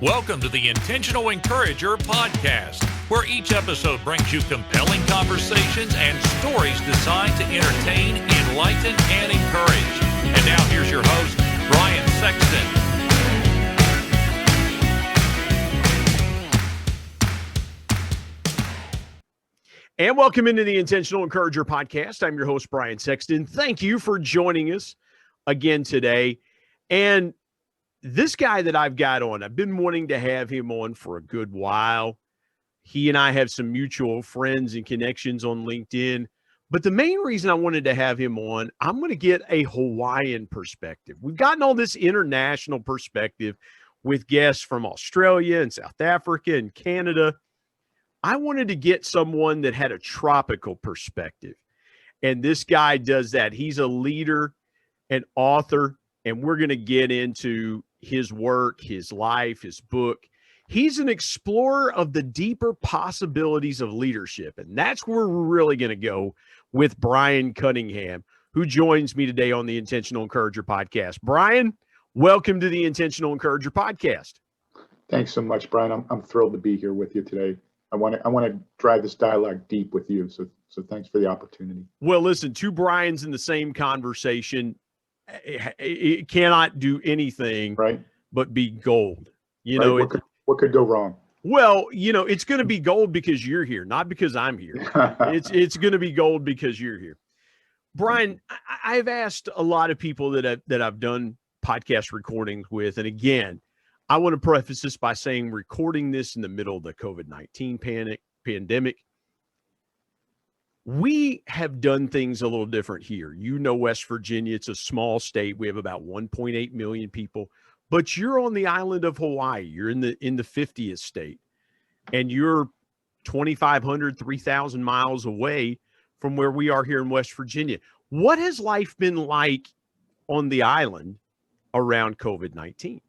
Welcome to the Intentional Encourager podcast, where each episode brings you compelling conversations and stories designed to entertain, enlighten, and encourage. And now here's your host, Brian Sexton. And welcome into the Intentional Encourager podcast. I'm your host, Brian Sexton. Thank you for joining us again today. And this guy that I've got on, I've been wanting to have him on for a good while. He and I have some mutual friends and connections on LinkedIn. But the main reason I wanted to have him on, I'm going to get a Hawaiian perspective. We've gotten all this international perspective with guests from Australia and South Africa and Canada. I wanted to get someone that had a tropical perspective. And this guy does that. He's a leader, an author, and we're going to get into his work, his life, his book. He's an explorer of the deeper possibilities of leadership. And that's where we're really going to go with Brian Cunningham, who joins me today on the Intentional Encourager podcast. Brian, welcome to the Intentional Encourager podcast. Thanks so much, Brian. I'm thrilled to be here with you today. I want to drive this dialogue deep with you. So thanks for the opportunity. Well, listen, two Brians in the same conversation, it cannot do anything right, but be gold. You right? know, what could go wrong? Well, you know, it's going to be gold because you're here, not because I'm here. It's going to be gold because you're here. Brian, I've asked a lot of people that I've done podcast recordings with, and again, I want to preface this by saying recording this in the middle of the COVID-19 pandemic. We have done things a little different here. You know, West Virginia, it's a small state. We have about 1.8 million people, but you're on the island of Hawaii. You're in the 50th state, and you're 2,500, 3,000 miles away from where we are here in West Virginia. What has life been like on the island around COVID-19?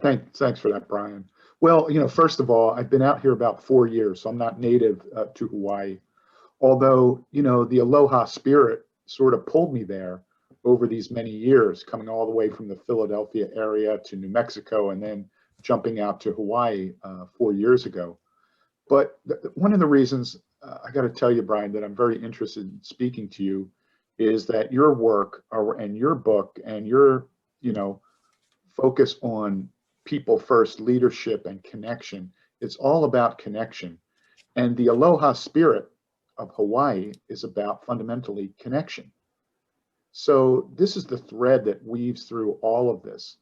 Thanks for that, Brian. Well, first of all, I've been out here about 4 years, so I'm not native to Hawaii. Although, the aloha spirit sort of pulled me there over these many years, coming all the way from the Philadelphia area to New Mexico and then jumping out to Hawaii 4 years ago. But one of the reasons I got to tell you, Brian, that I'm very interested in speaking to you is that your work and your book and your, focus on people first, leadership and connection. It's all about connection. And the aloha spirit of Hawaii is about fundamentally connection. So this is the thread that weaves through all of this.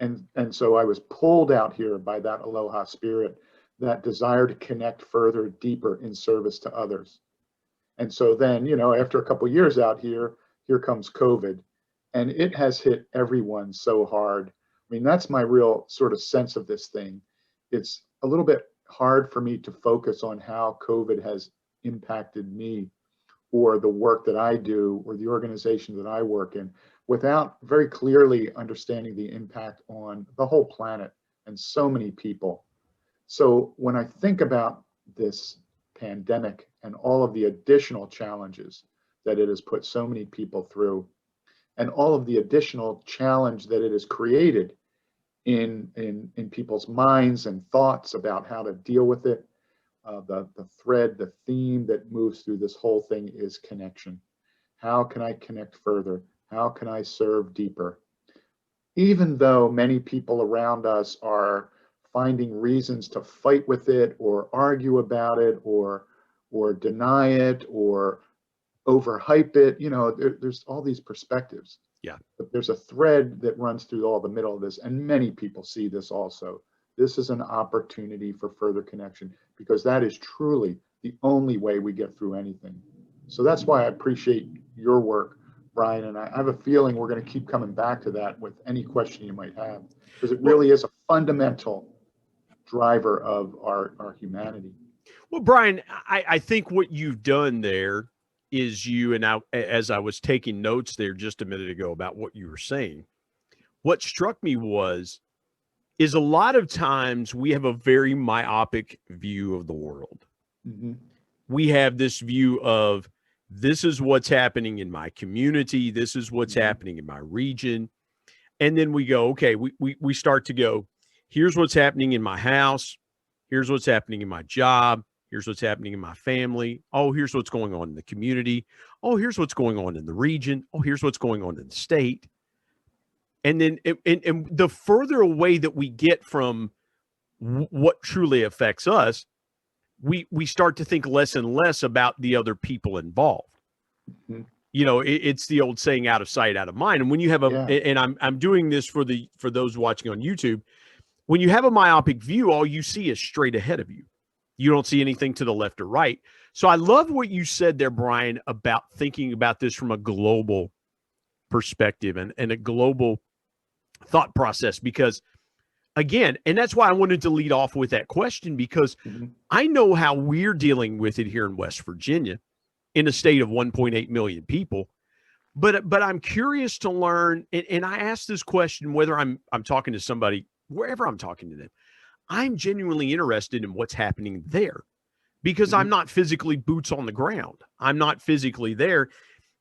And so I was pulled out here by that aloha spirit, that desire to connect further, deeper in service to others. And so then, after a couple of years out here comes COVID. And it has hit everyone so hard. I mean, that's my real sort of sense of this thing. It's a little bit hard for me to focus on how COVID has impacted me or the work that I do or the organization that I work in without very clearly understanding the impact on the whole planet and so many people. So when I think about this pandemic and all of the additional challenges that it has put so many people through, and all of the additional challenge that it has created in people's minds and thoughts about how to deal with it, the thread, the theme that moves through this whole thing is connection. How can I connect further? How can I serve deeper? Even though many people around us are finding reasons to fight with it or argue about it or deny it or overhype it, there's all these perspectives. Yeah. But there's a thread that runs through all the middle of this, and many people see this also. This is an opportunity for further connection because that is truly the only way we get through anything. So that's why I appreciate your work, Brian, and I have a feeling we're going to keep coming back to that with any question you might have, because it really is a fundamental driver of our humanity. Well, Brian, I think what you've done there is as I was taking notes there just a minute ago about what you were saying, what struck me is a lot of times we have a very myopic view of the world. Mm-hmm. We have this view of this is what's happening in my community. This is what's happening in my region. And then we go, okay, we start to go, here's what's happening in my house. Here's what's happening in my job. Here's what's happening in my family. Oh, here's what's going on in the community. Oh, here's what's going on in the region. Oh, here's what's going on in the state. And then and the further away that we get from what truly affects us, we start to think less and less about the other people involved. Mhm. You know, it's the old saying, out of sight, out of mind. And when you have Yeah. and I'm doing this for those watching on YouTube, when you have a myopic view, all you see is straight ahead of you. You don't see anything to the left or right. So I love what you said there, Brian, about thinking about this from a global perspective and a global thought process, because again, and that's why I wanted to lead off with that question, because Mhm. I know how we're dealing with it here in West Virginia in a state of 1.8 million people. But I'm curious to learn, and I ask this question whether I'm talking to somebody, wherever I'm talking to them, I'm genuinely interested in what's happening there, because I'm Mhm. not physically boots on the ground. I'm not physically there.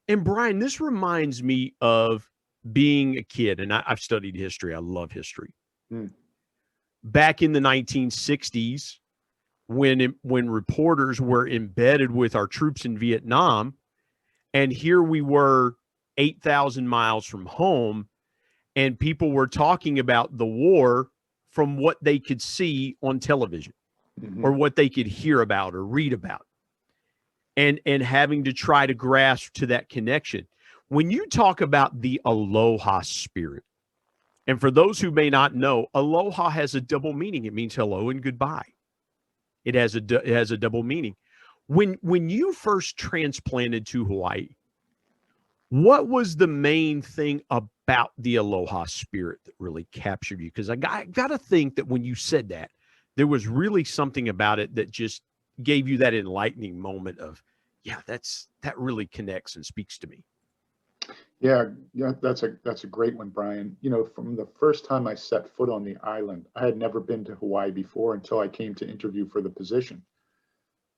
And Brian, this reminds me of being a kid, and I've studied history. I love history. Mm. Back in the 1960s, when reporters were embedded with our troops in Vietnam, and here we were 8,000 miles from home, and people were talking about the war from what they could see on television or Mhm. what they could hear about or read about, and having to try to grasp to that connection. When you talk about the aloha spirit, and for those who may not know, aloha has a double meaning. It means hello and goodbye. It has a double meaning. When you first transplanted to Hawaii, what was the main thing about the aloha spirit that really captured you? Because I got to think that when you said that, there was really something about it that just gave you that enlightening moment of, yeah, that really connects and speaks to me. Yeah, that's a great one, Brian. You know, from the first time I set foot on the island, I had never been to Hawaii before until I came to interview for the position.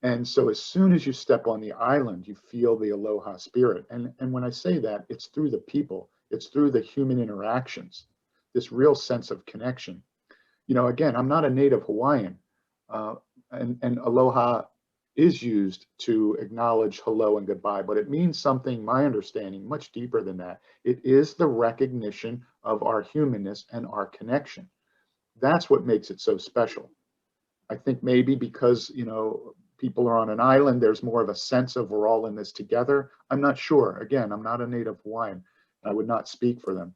And so as soon as you step on the island, you feel the aloha spirit. And when I say that, it's through the people, it's through the human interactions, this real sense of connection. You know, again, I'm not a native Hawaiian, uh, and aloha is used to acknowledge hello and goodbye, but it means something, my understanding, much deeper than that. It is the recognition of our humanness and our connection. That's what makes it so special. I think maybe because, you know, people are on an island, there's more of a sense of we're all in this together. I'm not sure. Again, I'm not a native Hawaiian. I would not speak for them,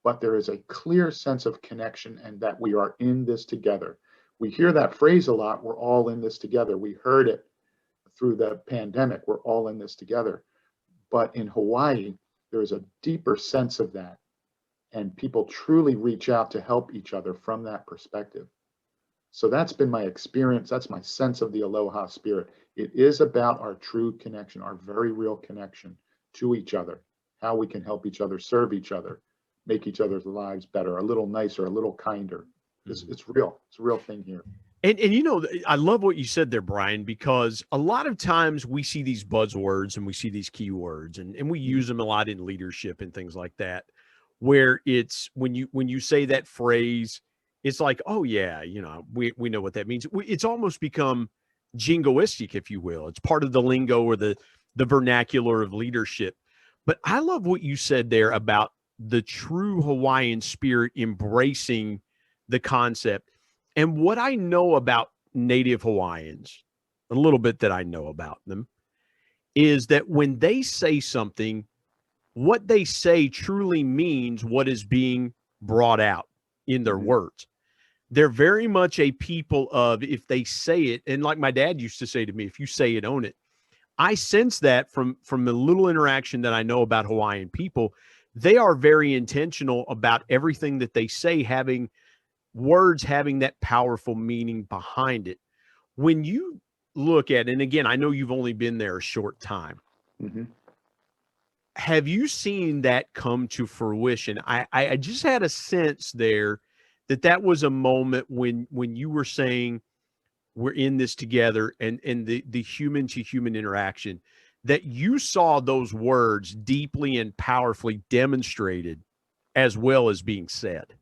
but there is a clear sense of connection and that we are in this together. We hear that phrase a lot, we're all in this together. We heard it through the pandemic, we're all in this together. But in Hawaii, there is a deeper sense of that. And people truly reach out to help each other from that perspective. So that's been my experience. That's my sense of the aloha spirit. It is about our true connection, our very real connection to each other, how we can help each other, serve each other, make each other's lives better, a little nicer, a little kinder. It's real. It's a real thing here. And you know, I love what you said there, Brian, because a lot of times we see these buzzwords and we see these keywords, and we use them a lot in leadership and things like that, where it's when you say that phrase, it's like, oh yeah, you know, we know what that means. It's almost become jingoistic, if you will. It's part of the lingo or the vernacular of leadership. But I love what you said there about the true Hawaiian spirit embracing the concept. And what I know about Native Hawaiians, a little bit that I know about them, is that when they say something, what they say truly means what is being brought out in their Mhm. words. They're very much a people of, if they say it, and like my dad used to say to me, if you say it, own it. I sense that from the little interaction that I know about Hawaiian people. They are very intentional about everything that they say, having words having that powerful meaning behind it. When you look at, and again, I know you've only been there a short time, Mhm. have you seen that come to fruition? I just had a sense there that was a moment when you were saying we're in this together, and the human to human interaction, that you saw those words deeply and powerfully demonstrated as well as being said.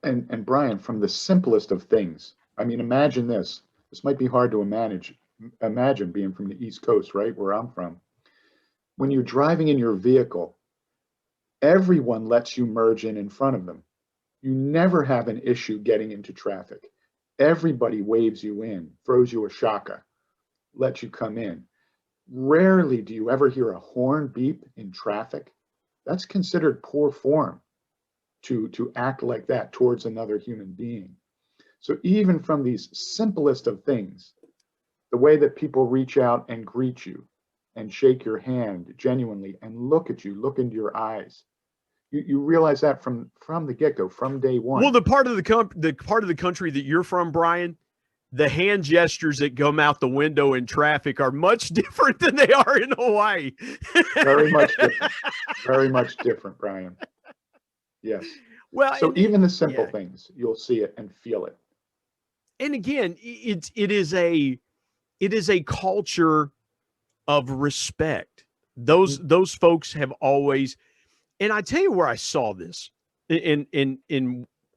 And Brian, from the simplest of things, I mean, imagine this. This might be hard to imagine being from the East Coast, right, where I'm from. When you're driving in your vehicle, everyone lets you merge in front of them. You never have an issue getting into traffic. Everybody waves you in, throws you a shaka, lets you come in. Rarely do you ever hear a horn beep in traffic. That's considered poor form to act like that towards another human being. So even from these simplest of things, the way that people reach out and greet you and shake your hand genuinely and look at you, look into your eyes, you realize that from the get-go, from day one. Well, the part of the country that you're from, Brian, the hand gestures that come out the window in traffic are much different than they are in Hawaii. Very much different. Very much different, Brian. Yes. Well, so even the simple things, you'll see it and feel it. And again, it is a culture of respect. Those folks have always, and I tell you where I saw this in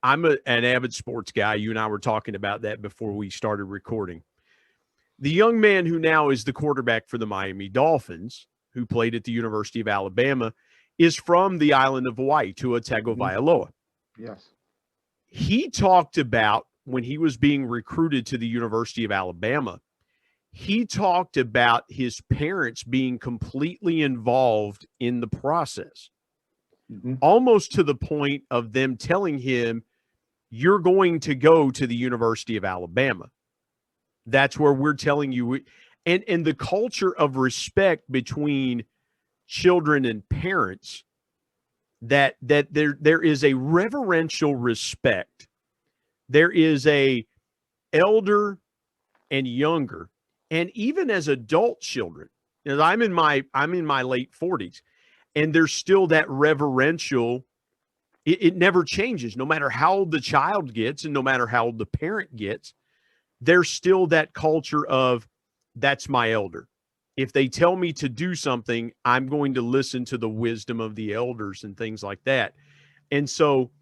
I'm an avid sports guy. You and I were talking about that before we started recording. The young man who now is the quarterback for the Miami Dolphins, who played at the University of Alabama, is from the island of Hawaii, Tua Tagovailoa. Yes. He talked about when he was being recruited to the University of Alabama, he talked about his parents being completely involved in the process, almost to the point of them telling him, you're going to go to the University of Alabama. That's where we're telling you. And the culture of respect between children and parents, that there is a reverential respect. There is a elder and younger, and even as adult children. You know, I'm in my late 40s, and there's still that reverential. It never changes, no matter how old the child gets and no matter how old the parent gets. There's still that culture of, that's my elder. If they tell me to do something, I'm going to listen to the wisdom of the elders and things like that. And so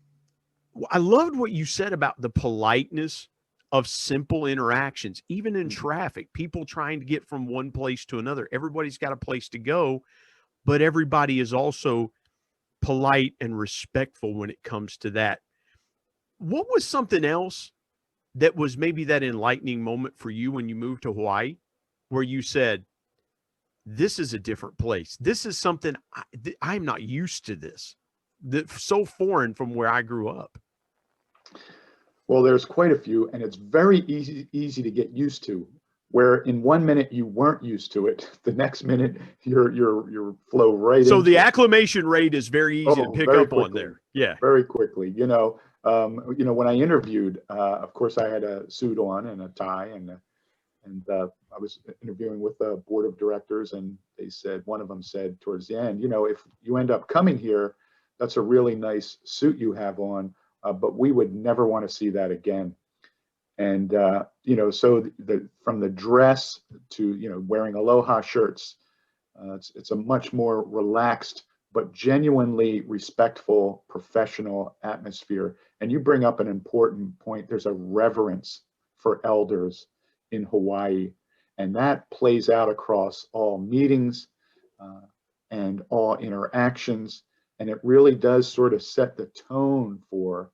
I loved what you said about the politeness of simple interactions, even in traffic, people trying to get from one place to another. Everybody's got a place to go, but everybody is also polite and respectful when it comes to that. What was something else that was maybe that enlightening moment for you when you moved to Hawaii, where you said, this is a different place? This is something I'm not used to this. That's so foreign from where I grew up. Well, there's quite a few, and it's very easy to get used to. Where in 1 minute you weren't used to it, the next minute you're flow right. So the acclimation rate is very easy to pick up on there. Yeah, very quickly. You know, when I interviewed, of course I had a suit on and a tie, and I was interviewing with the board of directors, and one of them said towards the end, if you end up coming here, that's a really nice suit you have on, but we would never want to see that again. And, so from the dress to, wearing aloha shirts, it's a much more relaxed, but genuinely respectful, professional atmosphere. And you bring up an important point. There's a reverence for elders in Hawaii, and that plays out across all meetings and all interactions. And it really does sort of set the tone for,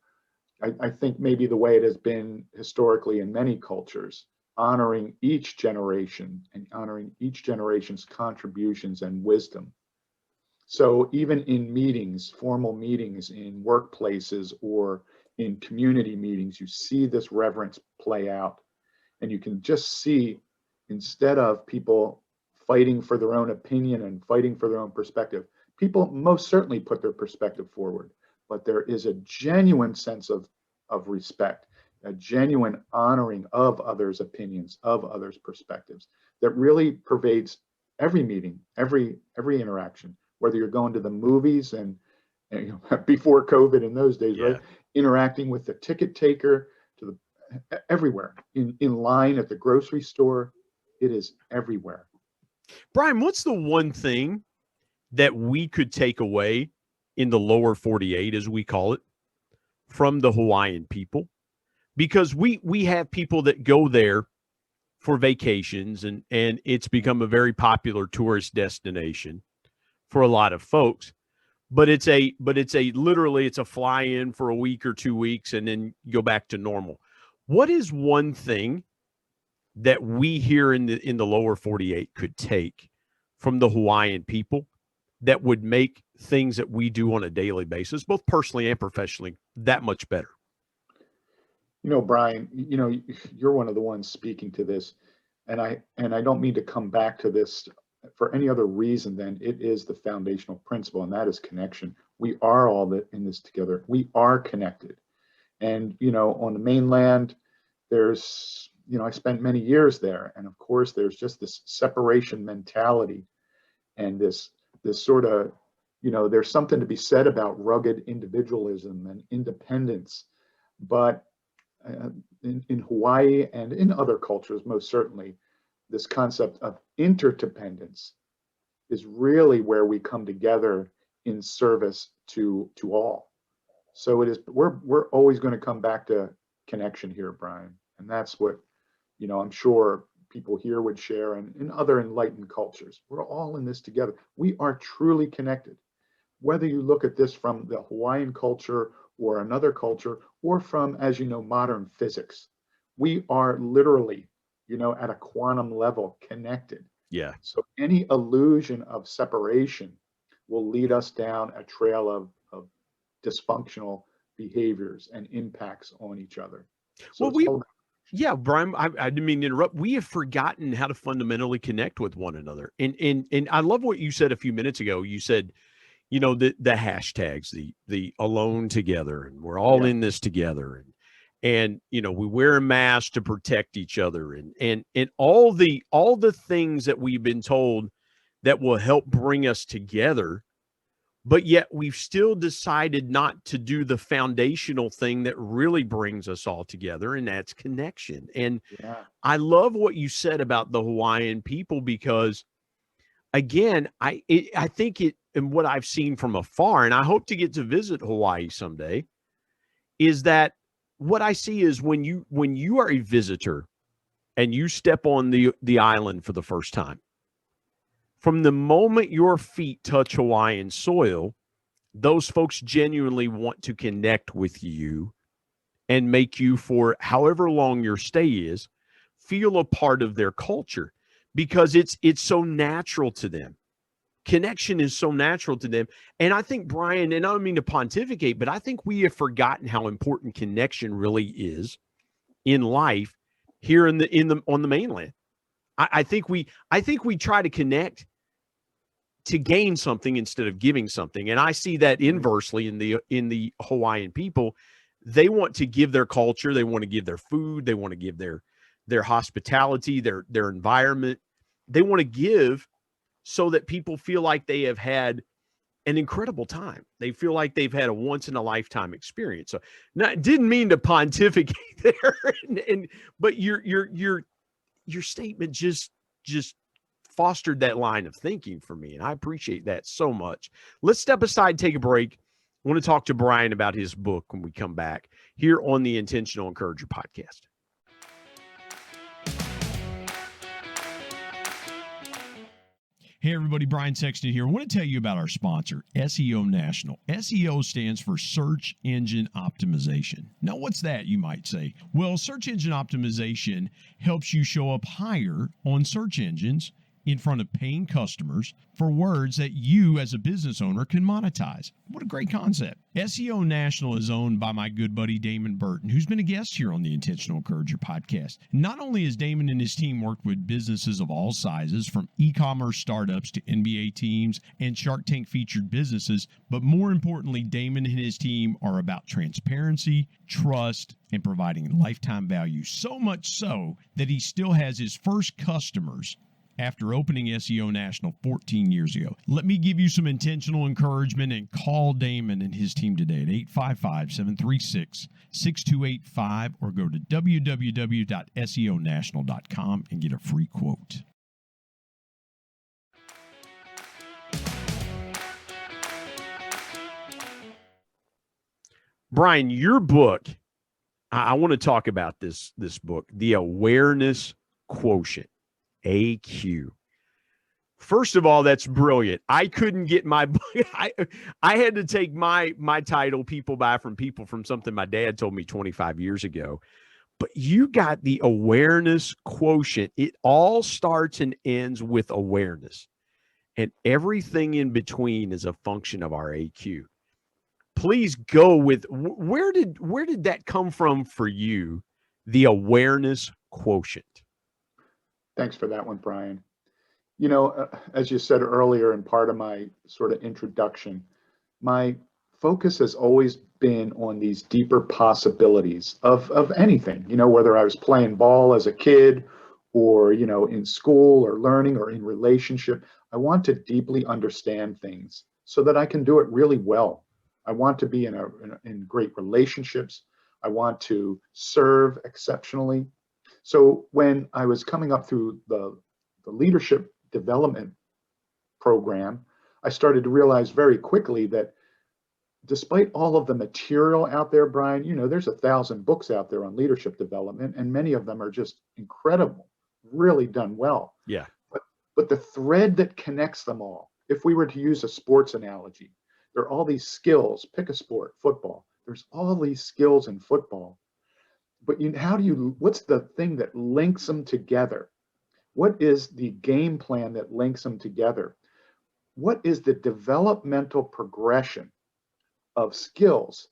I think, maybe the way it has been historically in many cultures, honoring each generation and honoring each generation's contributions and wisdom. So even in meetings, formal meetings in workplaces or in community meetings, you see this reverence play out. And you can just see, instead of people fighting for their own opinion and fighting for their own perspective, people most certainly put their perspective forward. But there is a genuine sense of respect, a genuine honoring of others' opinions, of others' perspectives, that really pervades every meeting, every interaction, whether you're going to the movies and before COVID in those days, right? Interacting with the ticket taker, to everywhere, in line at the grocery store, it is everywhere. Brian, what's the one thing that we could take away in the lower 48, as we call it, from the Hawaiian people, because we have people that go there for vacations, and it's become a very popular tourist destination for a lot of folks. But it's a literally it's a fly in for a week or 2 weeks and then go back to normal. What is one thing that we here in the lower 48 could take from the Hawaiian people that would make things that we do on a daily basis, both personally and professionally, that much better? Brian, you're one of the ones speaking to this, and I don't mean to come back to this for any other reason than it is the foundational principle, and that is connection. We are all in this together. We are connected. And, on the mainland, there's, I spent many years there. And of course, there's just this separation mentality and this sort of, there's something to be said about rugged individualism and independence. But in Hawaii and in other cultures, most certainly, this concept of interdependence is really where we come together in service to all. So it is, we're always going to come back to connection here, Brian. And that's what, I'm sure people here would share, and in other enlightened cultures. We're all in this together. We are truly connected. Whether you look at this from the Hawaiian culture or another culture, or from, as you know, modern physics, we are literally, at a quantum level connected. Yeah. So any illusion of separation will lead us down a trail of dysfunctional behaviors and impacts on each other. So yeah, Brian, I didn't mean to interrupt. We have forgotten how to fundamentally connect with one another. And I love what you said a few minutes ago. You said, the hashtags, the alone together, and we're all in this together. And we wear a mask to protect each other, and all the things that we've been told that will help bring us together. But yet we've still decided not to do the foundational thing that really brings us all together, and that's connection. And I love what you said about the Hawaiian people, because, again, I think it, and what I've seen from afar, and I hope to get to visit Hawaii someday, is that what I see is when you are a visitor and you step on the island for the first time, from the moment your feet touch Hawaiian soil, those folks genuinely want to connect with you and make you, for however long your stay is, feel a part of their culture, because it's so natural to them. Connection is so natural to them. And I think, Brian, and I don't mean to pontificate, but I think we have forgotten how important connection really is in life here on the mainland. I think we try to connect to gain something instead of giving something. And I see that inversely in the Hawaiian people. They want to give their culture, they want to give their food, they want to give their hospitality, their environment. They want to give so that people feel like they have had an incredible time. They feel like they've had a once in a lifetime experience. So, didn't mean to pontificate there, but your statement just fostered that line of thinking for me, and I appreciate that so much. Let's step aside, take a break. I want to talk to Brian about his book when we come back here on the Intentional Encourager podcast. Hey everybody, Brian Sexton here. I want to tell you about our sponsor, SEO National. SEO stands for Search Engine Optimization. Now, what's that, you might say? Well, search engine optimization helps you show up higher on search engines in front of paying customers for words that you as a business owner can monetize. What a great concept. SEO National is owned by my good buddy Damon Burton, who's been a guest here on the Intentional Encourager podcast. Not only has Damon and his team worked with businesses of all sizes, from e-commerce startups to NBA teams and Shark Tank featured businesses, but more importantly, Damon and his team are about transparency, trust, and providing lifetime value. So much so that he still has his first customers after opening SEO National 14 years ago. Let me give you some intentional encouragement and call Damon and his team today at 855-736-6285 or go to www.seonational.com and get a free quote. Brian, your book, I want to talk about this book, The Awareness Quotient, AQ. First of all, that's brilliant. I couldn't get my I had to take my title, People Buy from People, from something my dad told me 25 years ago. But you got the awareness quotient. It all starts and ends with awareness. And everything in between is a function of our AQ. Please go with, where did that come from for you, the awareness quotient? Thanks for that one, Brian. You know, as you said earlier in part of my sort of introduction, my focus has always been on these deeper possibilities of anything, you know, whether I was playing ball as a kid or, you know, in school or learning or in relationship. I want to deeply understand things so that I can do it really well. I want to be in great relationships. I want to serve exceptionally. So when I was coming up through the leadership development program, I started to realize very quickly that despite all of the material out there, Brian, you know, there's 1,000 books out there on leadership development, and many of them are just incredible, really done well. Yeah. But the thread that connects them all, if we were to use a sports analogy, there are all these skills. Pick a sport, football. There's all these skills in football. But what's the thing that links them together? What is the game plan that links them together? What is the developmental progression of skills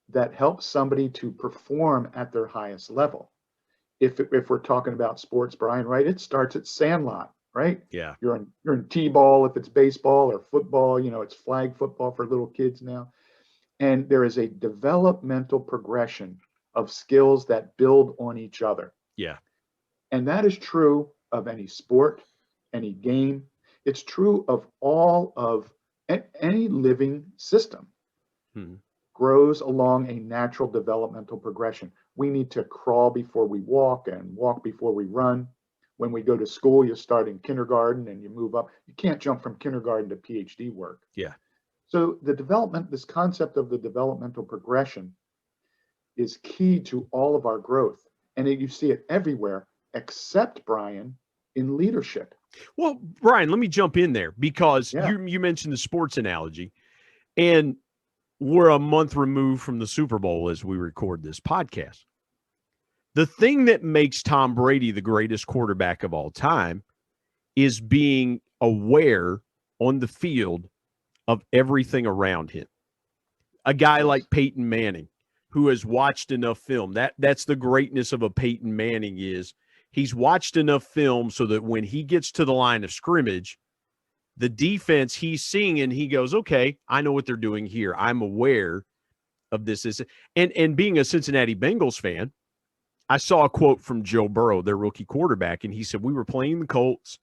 that helps somebody to perform at their highest level? If we're talking about sports, Brian, right? It starts at sandlot, right? Yeah. You're in t-ball if it's baseball, or football, you know, it's flag football for little kids now. And there is a developmental progression of skills that build on each other. Yeah. And that is true of any sport, any game. It's true of all of any living system. Grows along a natural developmental progression. We need to crawl before we walk and walk before we run. When we go to school, you start in kindergarten and you move up. You can't jump from kindergarten to PhD work. Yeah. So this concept of the developmental progression is key to all of our growth. And you see it everywhere, except, Brian, in leadership. Well, Brian, let me jump in there because you mentioned the sports analogy, and we're a month removed from the Super Bowl as we record this podcast. The thing that makes Tom Brady the greatest quarterback of all time is being aware on the field of everything around him. A guy like Peyton Manning, who has watched enough film, that's the greatness of a Peyton Manning, is he's watched enough film so that when he gets to the line of scrimmage, the defense he's seeing and he goes, okay, I know what they're doing here. I'm aware of this. And being a Cincinnati Bengals fan, I saw a quote from Joe Burrow, their rookie quarterback, and he said, we were playing the Colts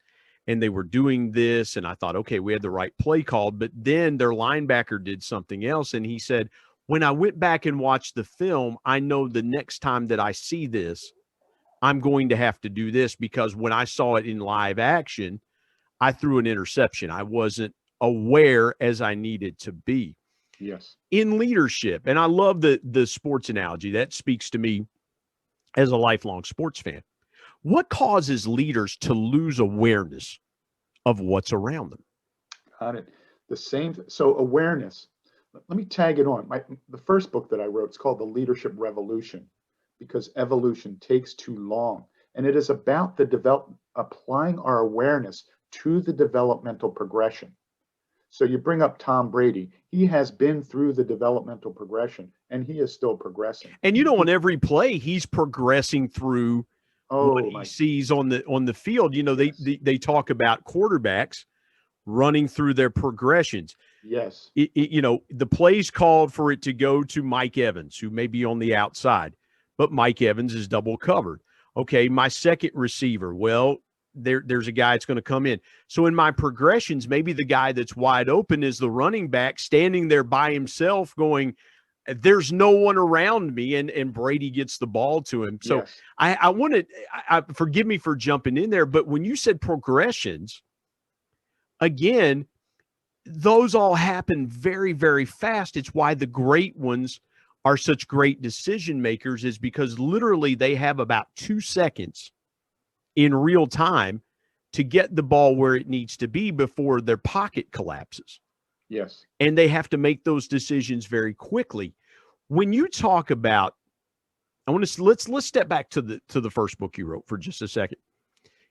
and they were doing this. And I thought, okay, we had the right play called, but then their linebacker did something else. And he said, when I went back and watched the film, I know the next time that I see this, I'm going to have to do this, because when I saw it in live action, I threw an interception. I wasn't aware as I needed to be. Yes. In leadership, and I love the sports analogy. That speaks to me as a lifelong sports fan. What causes leaders to lose awareness of what's around them? Got it. So awareness. Let me tag it on. The first book that I wrote is called The Leadership Revolution, because evolution takes too long. And it is about applying our awareness to the developmental progression. So you bring up Tom Brady. He has been through the developmental progression, and he is still progressing. And you know, on every play, he's progressing through what he sees on the field. You know, they talk about quarterbacks running through their progressions. Yes. You know, the play's called for it to go to Mike Evans, who may be on the outside, but Mike Evans is double covered. Okay, my second receiver, well, there's a guy that's going to come in. So in my progressions, maybe the guy that's wide open is the running back standing there by himself going, there's no one around me, and Brady gets the ball to him. So yes. I wanted, forgive me for jumping in there, but when you said progressions, again, those all happen very, very fast. It's why the great ones are such great decision makers is because literally they have about 2 seconds in real time to get the ball where it needs to be before their pocket collapses. Yes. And they have to make those decisions very quickly. When you talk about, let's step back to the first book you wrote for just a second.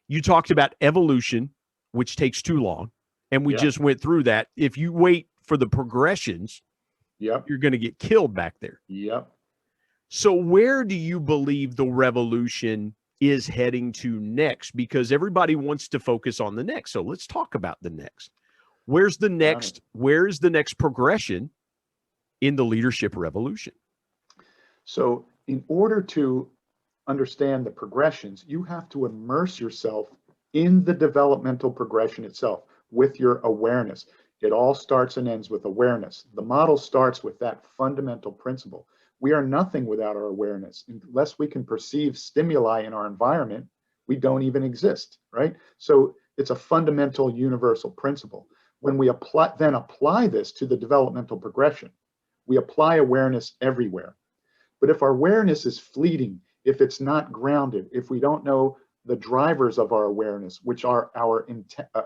You talked about evolution, which takes too long, and we just went through that. If you wait for the progressions, you're going to get killed back there. Yep. So where do you believe the revolution is heading to next? Because everybody wants to focus on the next. So let's talk about the next. Where's the next progression in the leadership revolution? So in order to understand the progressions, you have to immerse yourself in the developmental progression itself with your awareness. It all starts and ends with awareness. The model starts with that fundamental principle. We are nothing without our awareness. Unless we can perceive stimuli in our environment, we don't even exist, right? So it's a fundamental universal principle. When we apply this to the developmental progression, we apply awareness everywhere. But if our awareness is fleeting, if it's not grounded, if we don't know the drivers of our awareness, which are our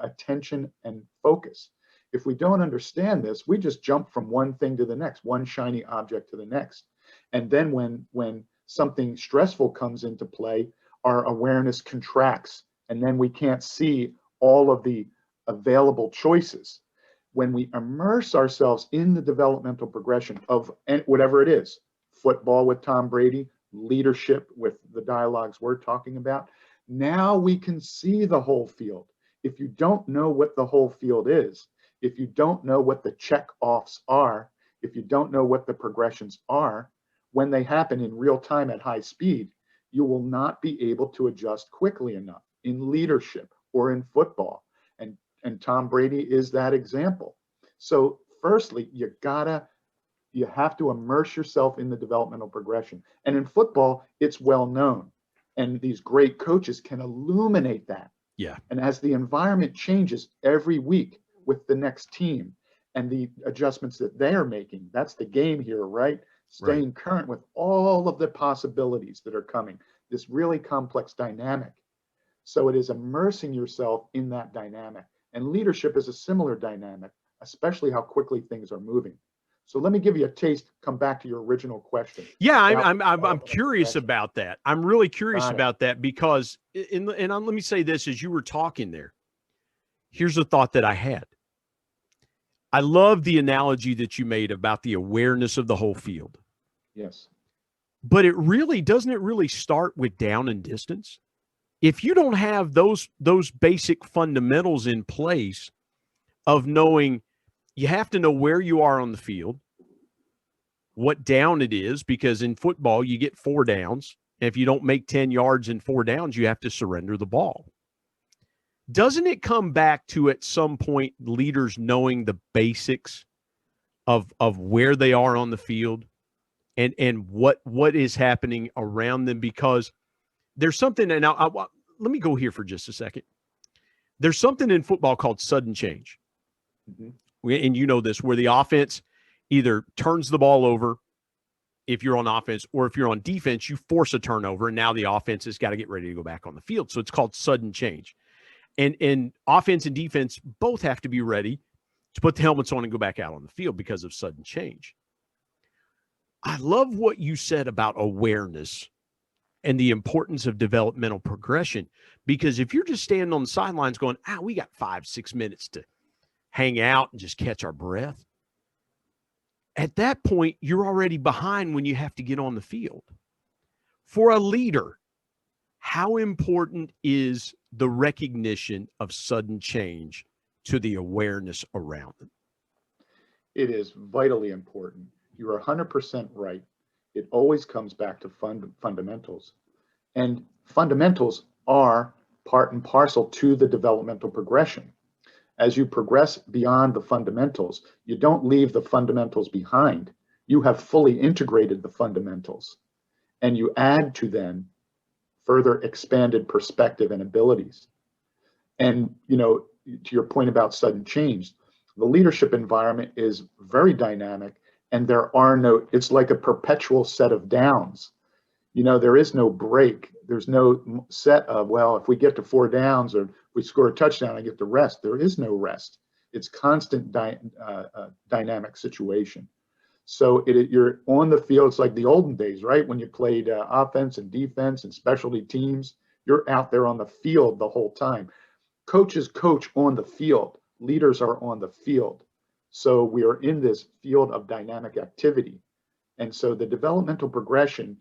attention and focus, if we don't understand this, we just jump from one thing to the next, one shiny object to the next. And then when something stressful comes into play, our awareness contracts, and then we can't see all of the available choices. When we immerse ourselves in the developmental progression of whatever it is, football with Tom Brady, leadership with the dialogues we're talking about, now we can see the whole field. If you don't know what the whole field is, if you don't know what the check-offs are, if you don't know what the progressions are, when they happen in real time at high speed, you will not be able to adjust quickly enough in leadership or in football. And Tom Brady is that example. So firstly, you have to immerse yourself in the developmental progression. And in football, it's well known. And these great coaches can illuminate that. Yeah. And as the environment changes every week with the next team and the adjustments that they are making, that's the game here, right? Staying current with all of the possibilities that are coming, this really complex dynamic. So it is immersing yourself in that dynamic. And leadership is a similar dynamic, especially how quickly things are moving. So let me give you a taste, come back to your original question. Yeah, I'm curious about that. I'm really curious about that because, let me say this as you were talking there. Here's a thought that I had. I love the analogy that you made about the awareness of the whole field. Yes. But doesn't it really start with down and distance? If you don't have those basic fundamentals in place of knowing, you have to know where you are on the field, what down it is, because in football you get 4 downs. And if you don't make 10 yards in 4 downs, you have to surrender the ball. Doesn't it come back to at some point leaders knowing the basics of where they are on the field and what is happening around them? Because there's something, and let me go here for just a second. There's something in football called sudden change. Mm-hmm. And you know this, where the offense either turns the ball over if you're on offense, or if you're on defense, you force a turnover, and now the offense has got to get ready to go back on the field. So it's called sudden change. And offense and defense both have to be ready to put the helmets on and go back out on the field because of sudden change. I love what you said about awareness and the importance of developmental progression, because if you're just standing on the sidelines going, we got 5-6 minutes to hang out and just catch our breath, at that point, you're already behind when you have to get on the field. For a leader, how important is the recognition of sudden change to the awareness around them? It is vitally important. You're 100% right. It always comes back to fundamentals. And fundamentals are part and parcel to the developmental progression. As you progress beyond the fundamentals, you don't leave the fundamentals behind. You have fully integrated the fundamentals, and you add to them further expanded perspective and abilities. And, to your point about sudden change, the leadership environment is very dynamic, and it's like a perpetual set of downs. There is no break. There's no set of, well, if we get to 4 downs or we score a touchdown, I get to rest. There is no rest. It's constant dynamic situation. So you're on the field. It's like the olden days, right? When you played offense and defense and specialty teams, you're out there on the field the whole time. Coaches coach on the field. Leaders are on the field. So we are in this field of dynamic activity. And so the developmental progression,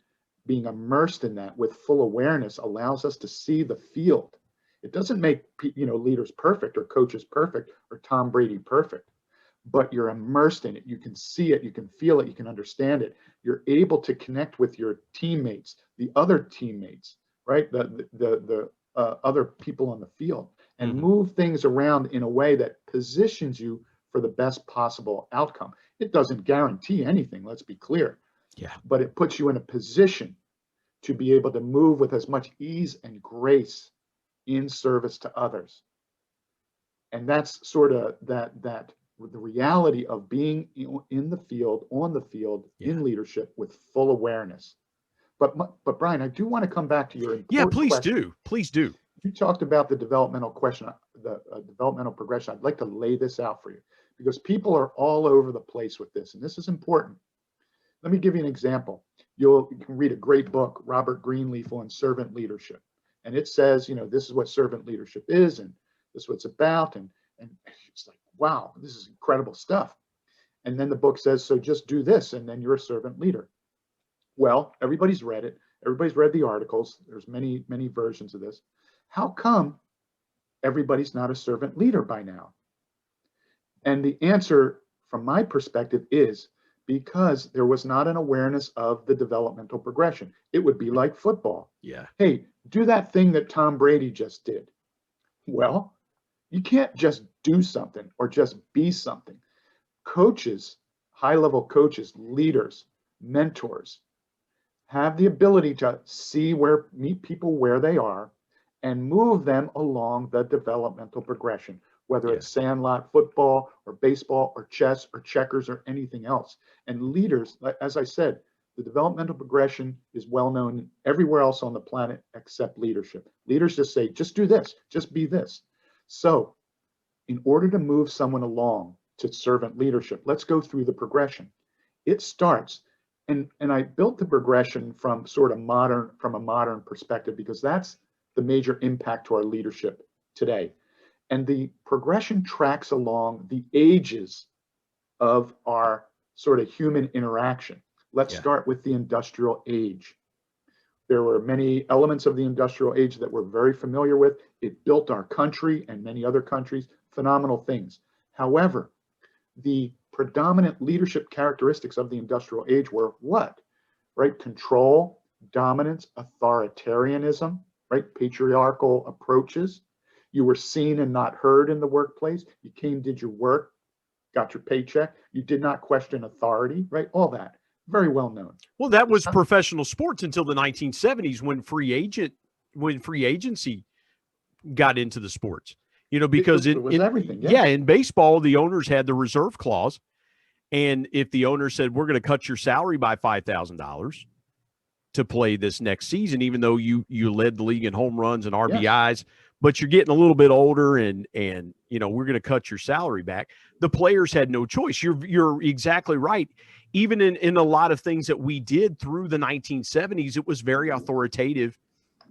being immersed in that with full awareness, allows us to see the field. It doesn't make leaders perfect or coaches perfect or Tom Brady perfect, but you're immersed in it. You can see it, you can feel it, you can understand it. You're able to connect with your teammates, the other teammates, right? The other people on the field, and move things around in a way that positions you for the best possible outcome. It doesn't guarantee anything, let's be clear. Yeah. But it puts you in a position to be able to move with as much ease and grace in service to others. And that's sort of that the reality of being in the field, on the field, in leadership with full awareness. But Brian, I do want to come back to your important question. Please do. You talked about the developmental question, the developmental progression. I'd like to lay this out for you because people are all over the place with this, and this is important. Let me give you an example. You can read a great book, Robert Greenleaf, on servant leadership. And it says, this is what servant leadership is, and this is what it's about. And it's like, wow, this is incredible stuff. And then the book says, so just do this, and then you're a servant leader. Well, everybody's read it. Everybody's read the articles. There's many, many versions of this. How come everybody's not a servant leader by now? And the answer, from my perspective, is because there was not an awareness of the developmental progression. It would be like football. Yeah. Hey, do that thing that Tom Brady just did. Well, you can't just do something or just be something. Coaches, high-level coaches, leaders, mentors, have the ability to meet people where they are and move them along the developmental progression, whether it's sandlot football or baseball or chess or checkers or anything else. And leaders, as I said, the developmental progression is well known everywhere else on the planet except leadership. Leaders just say, just do this, just be this. So in order to move someone along to servant leadership, let's go through the progression. It starts, and I built the progression from a modern perspective, because that's the major impact to our leadership today. And the progression tracks along the ages of our sort of human interaction. Let's start with the industrial age. There were many elements of the industrial age that we're very familiar with. It built our country and many other countries, phenomenal things. However, the predominant leadership characteristics of the industrial age were what? Right? Control, dominance, authoritarianism, right? Patriarchal approaches. You were seen and not heard in the workplace. You came, did your work, got your paycheck. You did not question authority, right? All that. Very well known. Well, that was professional sports until the 1970s when free agency got into the sports. Because it was everything. In baseball, the owners had the reserve clause. And if the owner said, we're going to cut your salary by $5,000 to play this next season, even though you led the league in home runs and RBIs, but you're getting a little bit older and we're going to cut your salary back. The players had no choice. You're exactly right. Even in a lot of things that we did through the 1970s, it was very authoritative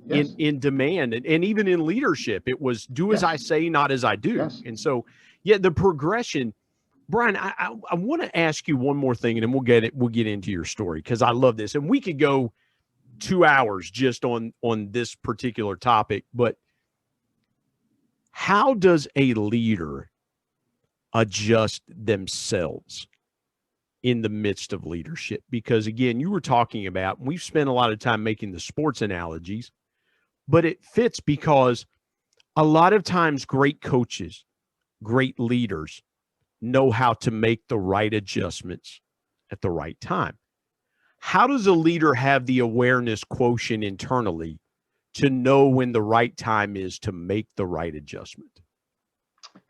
in demand. And even in leadership, it was do as I say, not as I do. Yes. And so, the progression, Brian, I want to ask you one more thing, and then we'll get into your story, because I love this. And we could go 2 hours just on this particular topic, but how does a leader adjust themselves in the midst of leadership? Because again, you were talking about, we've spent a lot of time making the sports analogies, but it fits because a lot of times great coaches, great leaders know how to make the right adjustments at the right time. How does a leader have the awareness quotient internally to know when the right time is to make the right adjustment?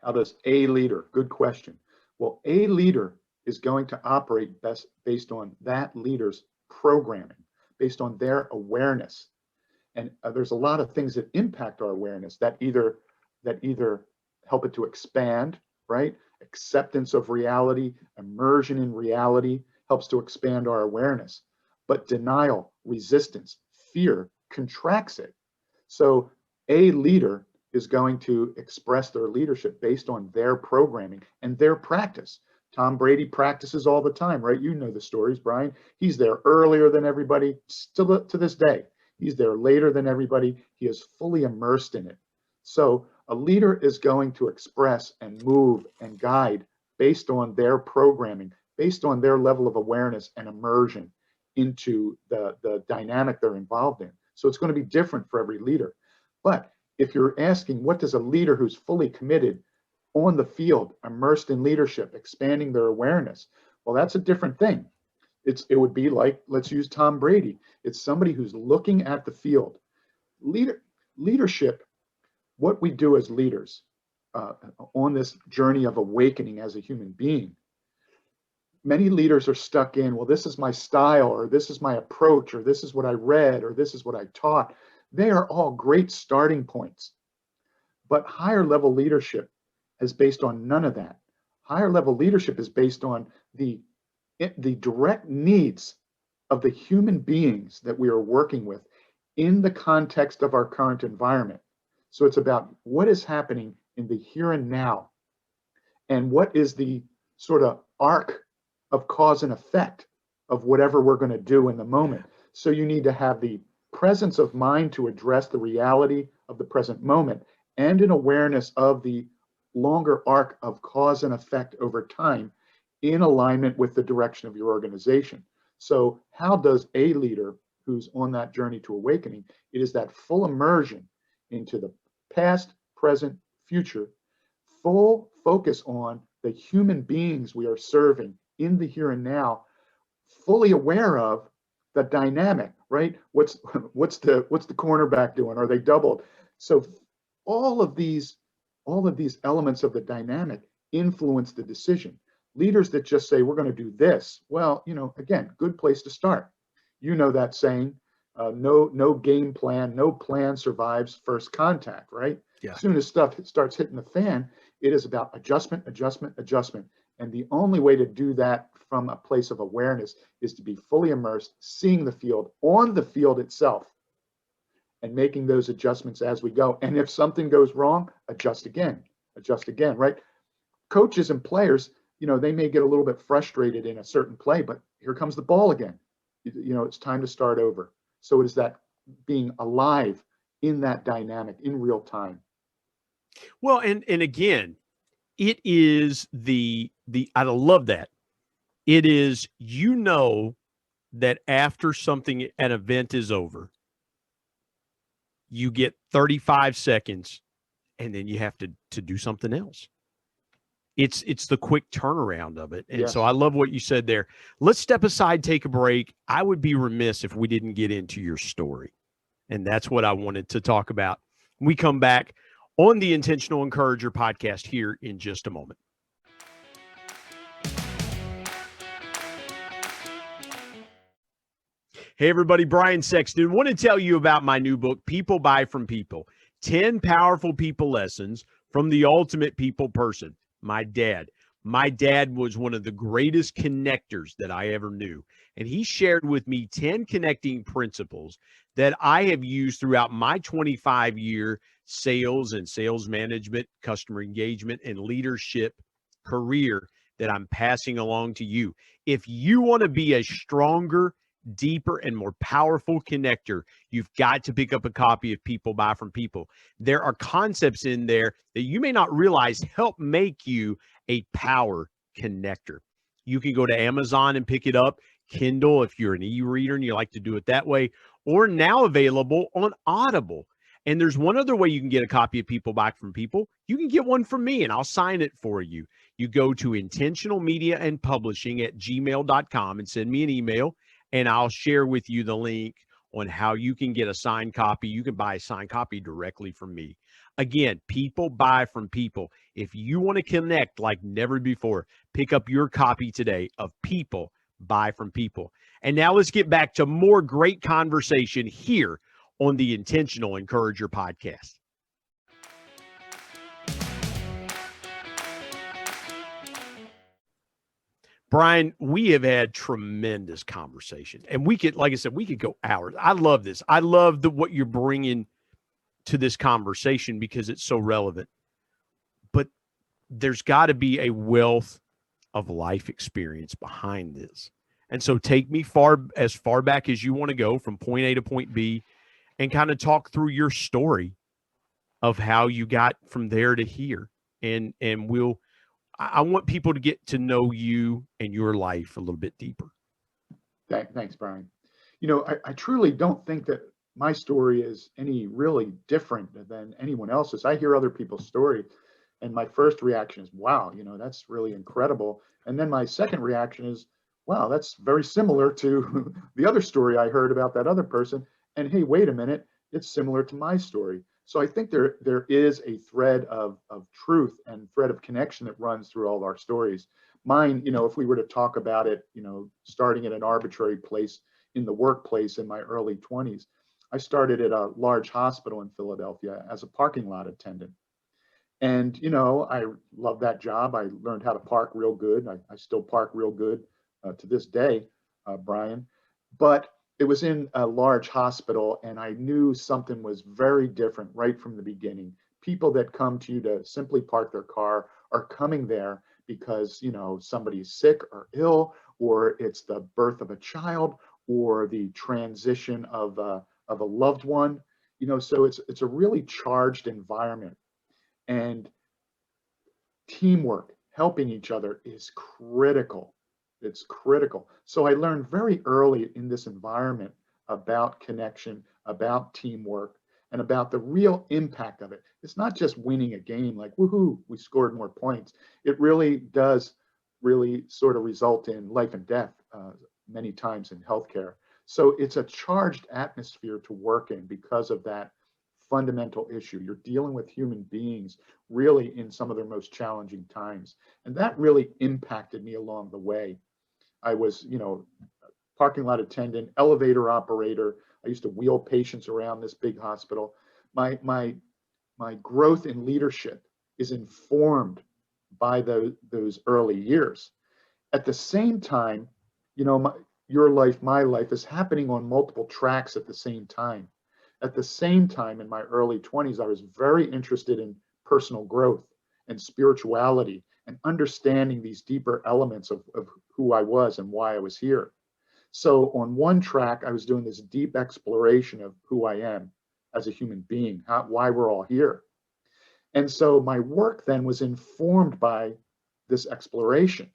How does a leader? Good question. Well, a leader is going to operate best based on that leader's programming, based on their awareness. And there's a lot of things that impact our awareness that either help it to expand, right? Acceptance of reality, immersion in reality helps to expand our awareness. But denial, resistance, fear contracts it. So a leader is going to express their leadership based on their programming and their practice. Tom Brady practices all the time, right? You know the stories, Brian. He's there earlier than everybody, still to this day. He's there later than everybody. He is fully immersed in it. So a leader is going to express and move and guide based on their programming, based on their level of awareness and immersion into the dynamic they're involved in. So it's going to be different for every leader. But if you're asking, what does a leader who's fully committed on the field, immersed in leadership, expanding their awareness? Well, that's a different thing. It would be like, let's use Tom Brady. It's somebody who's looking at the field. Leadership, what we do as leaders on this journey of awakening as a human being, many leaders are stuck in, well, this is my style, or this is my approach, or this is what I read, or this is what I taught. They are all great starting points. But higher level leadership is based on none of that. Higher level leadership is based on the direct needs of the human beings that we are working with in the context of our current environment. So it's about what is happening in the here and now, and what is the sort of arc of cause and effect of whatever we're going to do in the moment. So you need to have the presence of mind to address the reality of the present moment and an awareness of the longer arc of cause and effect over time in alignment with the direction of your organization. So how does a leader who's on that journey to awakening, it is that full immersion into the past, present, future, full focus on the human beings we are serving in the here and now, fully aware of the dynamic, right? What's the cornerback doing? Are they doubled? So all of these elements of the dynamic influence the decision. Leaders that just say, we're going to do this, well, again, good place to start. You know that saying, no game plan, no plan survives first contact, right? Yeah. As soon as stuff starts hitting the fan, it is about adjustment, adjustment, adjustment. And the only way to do that from a place of awareness is to be fully immersed, seeing the field, on the field itself, and making those adjustments as we go. And if something goes wrong, adjust again, right? Coaches and players, they may get a little bit frustrated in a certain play, but here comes the ball again. It's time to start over. So it is that being alive in that dynamic in real time. Well, and again, it is I love that. It is, that after an event is over, you get 35 seconds and then you have to do something else. It's the quick turnaround of it. And Yes. So I love what you said there. Let's step aside, take a break. I would be remiss if we didn't get into your story. And that's what I wanted to talk about. We come back on the Intentional Encourager podcast here in just a moment. Hey, everybody, Brian Sexton. Want to tell you about my new book, People Buy from People, 10 Powerful People Lessons from the Ultimate People Person. My dad was one of the greatest connectors that I ever knew. And he shared with me 10 connecting principles that I have used throughout my 25-year sales and sales management, customer engagement, and leadership career that I'm passing along to you. If you want to be a stronger, deeper, and more powerful connector, you've got to pick up a copy of People Buy from People. There are concepts in there that you may not realize help make you a power connector. You can go to Amazon and pick it up, Kindle if you're an e-reader and you like to do it that way, or now available on Audible. And there's one other way you can get a copy of People Buy from People. You can get one from me and I'll sign it for you. You go to intentionalmediaandpublishing@gmail.com and send me an email, and I'll share with you the link on how you can get a signed copy. You can buy a signed copy directly from me. Again, people buy from people. If you want to connect like never before, pick up your copy today of People Buy from People. And now let's get back to more great conversation here on the Intentional Encourager podcast. Brian, we have had tremendous conversation, and we could, like I said, we could go hours. I love this. I love what you're bringing to this conversation because it's so relevant. But there's got to be a wealth of life experience behind this. And so take me as far back as you want to go from point A to point B and kind of talk through your story of how you got from there to here. And I want people to get to know you and your life a little bit deeper. Thanks, Brian. You know, I truly don't think that my story is any really different than anyone else's. I hear other people's stories, and my first reaction is, wow, you know, that's really incredible. And then my second reaction is, wow, that's very similar to the other story I heard about that other person. And hey, wait a minute, it's similar to my story. So I think there is a thread of truth and thread of connection that runs through all our stories. Mine, you know, if we were to talk about it, you know, starting at an arbitrary place in the workplace in my early 20s, I started at a large hospital in Philadelphia as a parking lot attendant. And, you know, I love that job. I learned how to park real good. I still park real good to this day, Brian. But it was in a large hospital, and I knew something was very different right from the beginning. People that come to you to simply park their car are coming there because, you know, somebody's sick or ill, or it's the birth of a child, or the transition of a loved one. You know, so it's a really charged environment, and teamwork, helping each other is critical. It's critical. So I learned very early in this environment about connection, about teamwork, and about the real impact of it. It's not just winning a game like, woohoo, we scored more points. It really does really sort of result in life and death many times in healthcare. So it's a charged atmosphere to work in because of that fundamental issue. You're dealing with human beings really in some of their most challenging times. And that really impacted me along the way. I was, you know, parking lot attendant, elevator operator. I used to wheel patients around this big hospital. My growth in leadership is informed by those early years. At the same time, you know, your life, my life is happening on multiple tracks at the same time. At the same time, in my early 20s, I was very interested in personal growth and spirituality and understanding these deeper elements of who I was and why I was here. So on one track, I was doing this deep exploration of who I am as a human being, why we're all here. And so my work then was informed by this exploration.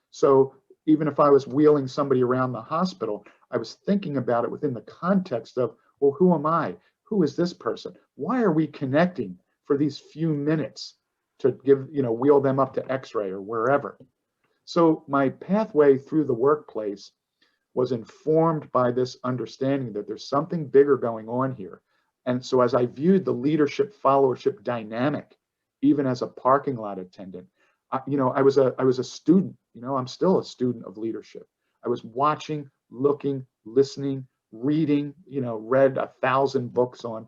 So even if I was wheeling somebody around the hospital, I was thinking about it within the context of, well, who am I? Who is this person? Why are we connecting for these few minutes to give, you know, wheel them up to X-ray or wherever? So my pathway through the workplace was informed by this understanding that there's something bigger going on here. And so as I viewed the leadership followership dynamic, even as a parking lot attendant, you know, I was a student, you know, I'm still a student of leadership. I was watching, looking, listening, reading, you know, read 1,000 books on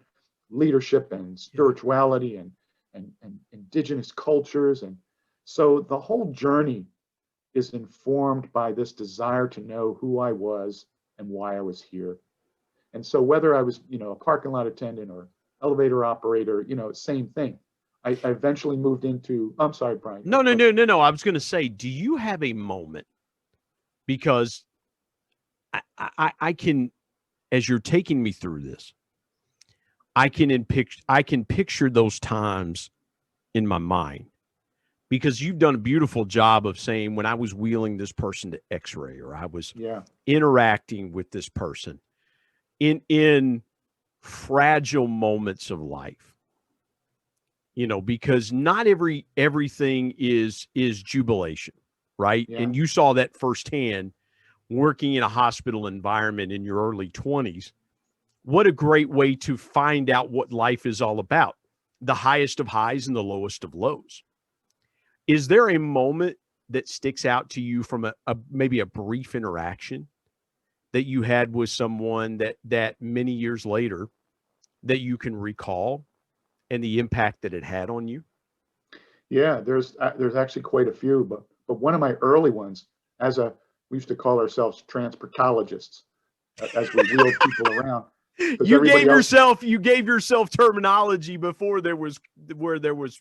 leadership and spirituality and indigenous cultures. And so the whole journey is informed by this desire to know who I was and why I was here. And so whether I was, you know, a parking lot attendant or elevator operator, you know, same thing. I eventually moved into, I'm sorry, Brian. No. I was going to say, do you have a moment? Because I can, as you're taking me through this, I can picture those times in my mind, because you've done a beautiful job of saying, when I was wheeling this person to X-ray, or I was interacting with this person in fragile moments of life, you know, because not everything is jubilation, right? Yeah. And you saw that firsthand working in a hospital environment in your early 20s. what a great way to find out what life is all about. The highest of highs and the lowest of lows. Is there a moment that sticks out to you from maybe a brief interaction that you had with someone that many years later that you can recall and the impact that it had on you? Yeah, there's actually quite a few, but one of my early ones, we used to call ourselves transportologists, as we wheeled people around, because You everybody gave else, yourself terminology before there was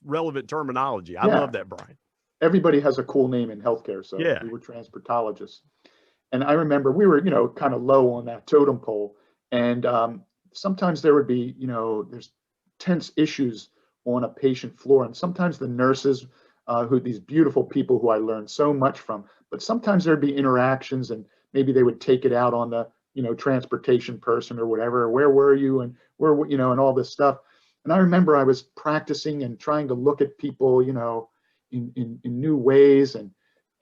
relevant terminology. I yeah, love that, Brian. everybody has a cool name in healthcare, so Yeah. we were transportologists. And I remember we were, kind of low on that totem pole, and sometimes there would be, there's tense issues on a patient floor, and sometimes the nurses, these beautiful people who I learned so much from, but sometimes there'd be interactions, and maybe they would take it out on the, transportation person or whatever. Where were you, and where, and all this stuff. And I remember I was practicing and trying to look at people, in new ways, and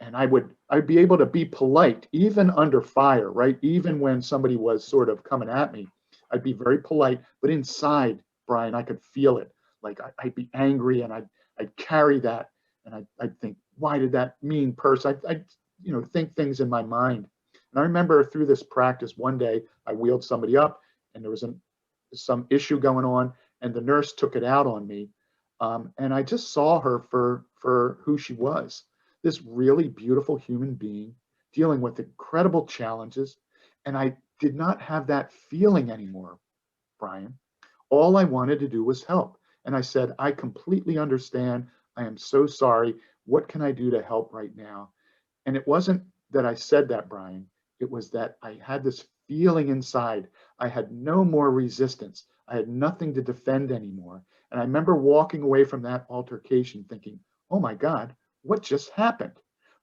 I'd be able to be polite even under fire, right? Even when somebody was sort of coming at me, I'd be very polite, but inside, Brian, I could feel it. Like I'd be angry, and I'd carry that, and I'd think, why did that mean person? I'd think things in my mind. And I remember through this practice, one day I wheeled somebody up, and there was some issue going on, and the nurse took it out on me, and I just saw her for who she was, this really beautiful human being dealing with incredible challenges. And I did not have that feeling anymore, Brian. All I wanted to do was help. And I said, I completely understand. I am so sorry. What can I do to help right now? And it wasn't that I said that, Brian. It was that I had this feeling inside. I had no more resistance. I had nothing to defend anymore. And I remember walking away from that altercation thinking, oh my God, what just happened?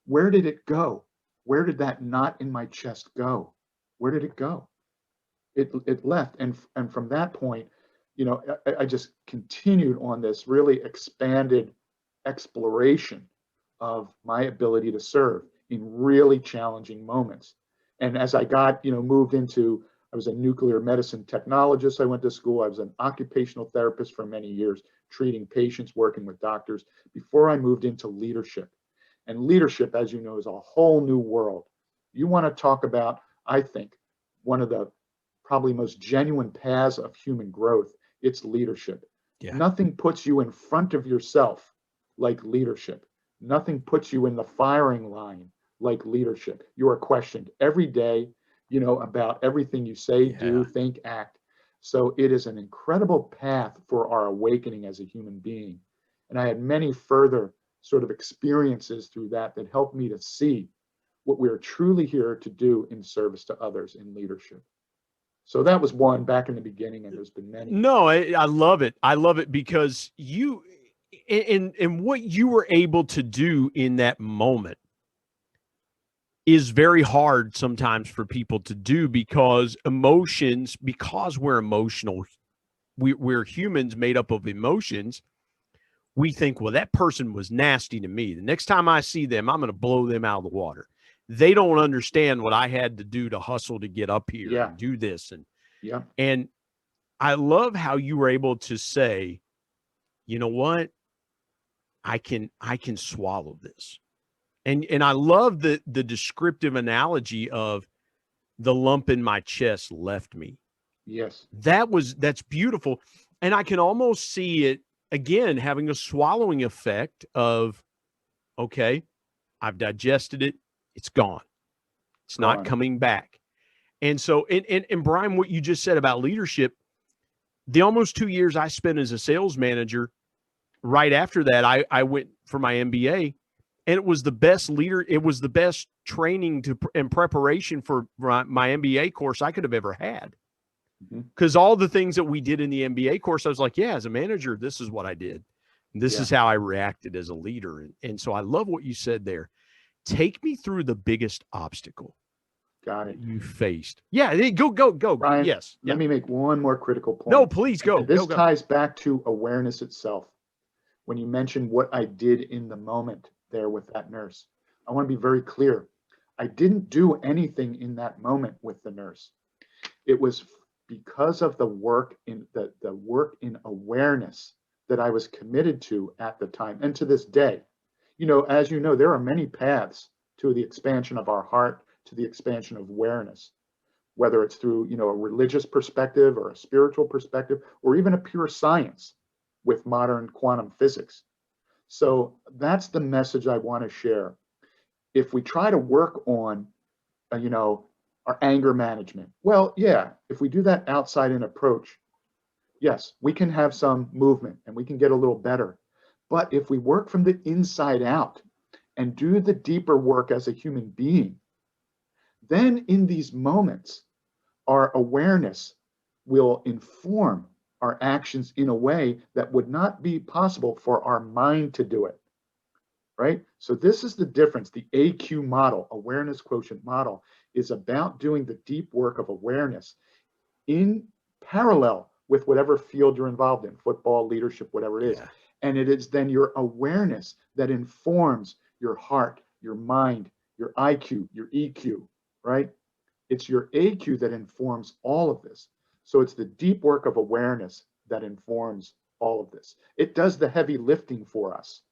Where did it go? Where did that knot in my chest go? Where did it go? It left. And from that point, I just continued on this really expanded exploration of my ability to serve in really challenging moments. And as I got, moved into, I was a nuclear medicine technologist. I went to school. I was an occupational therapist for many years, treating patients, working with doctors, before I moved into leadership. And leadership, as you know, is a whole new world. You want to talk about, I think, one of the probably most genuine paths of human growth. It's leadership. Yeah. Nothing puts you in front of yourself like leadership. Nothing puts you in the firing line like leadership. You are questioned every day, about everything you say, do, think, act. So it is an incredible path for our awakening as a human being. And I had many further sort of experiences through that helped me to see what we are truly here to do in service to others in leadership. So that was one back in the beginning, and there's been many. No, I love it. I love it because you and what you were able to do in that moment is very hard sometimes for people to do, because we're emotional, we're humans made up of emotions. We think, well, that person was nasty to me. The next time I see them, I'm going to blow them out of the water. They don't understand what I had to do to hustle to get up here and do this. And I love how you were able to say, you know what? I can swallow this. And I love the descriptive analogy of the lump in my chest left me. Yes. That's beautiful. And I can almost see it again having a swallowing effect of, okay, I've digested it. It's gone. It's not coming back. And so, and Brian, what you just said about leadership, the almost 2 years I spent as a sales manager, right after that, I went for my MBA, and it was the best training and preparation for my MBA course I could have ever had. Because all the things that we did in the MBA course, I was like, yeah, as a manager, this is what I did. This is how I reacted as a leader. And so I love what you said there. Take me through the biggest obstacle you faced. Yeah, go. Brian, yes. Let me make one more critical point. No, please go. And this ties back to awareness itself. When you mentioned what I did in the moment there with that nurse, I want to be very clear. I didn't do anything in that moment with the nurse. It was because of the work in awareness that I was committed to at the time and to this day. As you know, there are many paths to the expansion of our heart, to the expansion of awareness, whether it's through, a religious perspective or a spiritual perspective, or even a pure science with modern quantum physics. So that's the message I want to share. If we try to work on, our anger management, well, yeah, if we do that outside-in approach, yes, we can have some movement and we can get a little better. But if we work from the inside out and do the deeper work as a human being, then in these moments, our awareness will inform our actions in a way that would not be possible for our mind to do it, right? So this is the difference. The AQ model, awareness quotient model, is about doing the deep work of awareness in parallel with whatever field you're involved in, football, leadership, whatever it is. Yeah. And it is then your awareness that informs your heart, your mind, your IQ, your EQ, right? It's your AQ that informs all of this. So it's the deep work of awareness that informs all of this. It does the heavy lifting for us.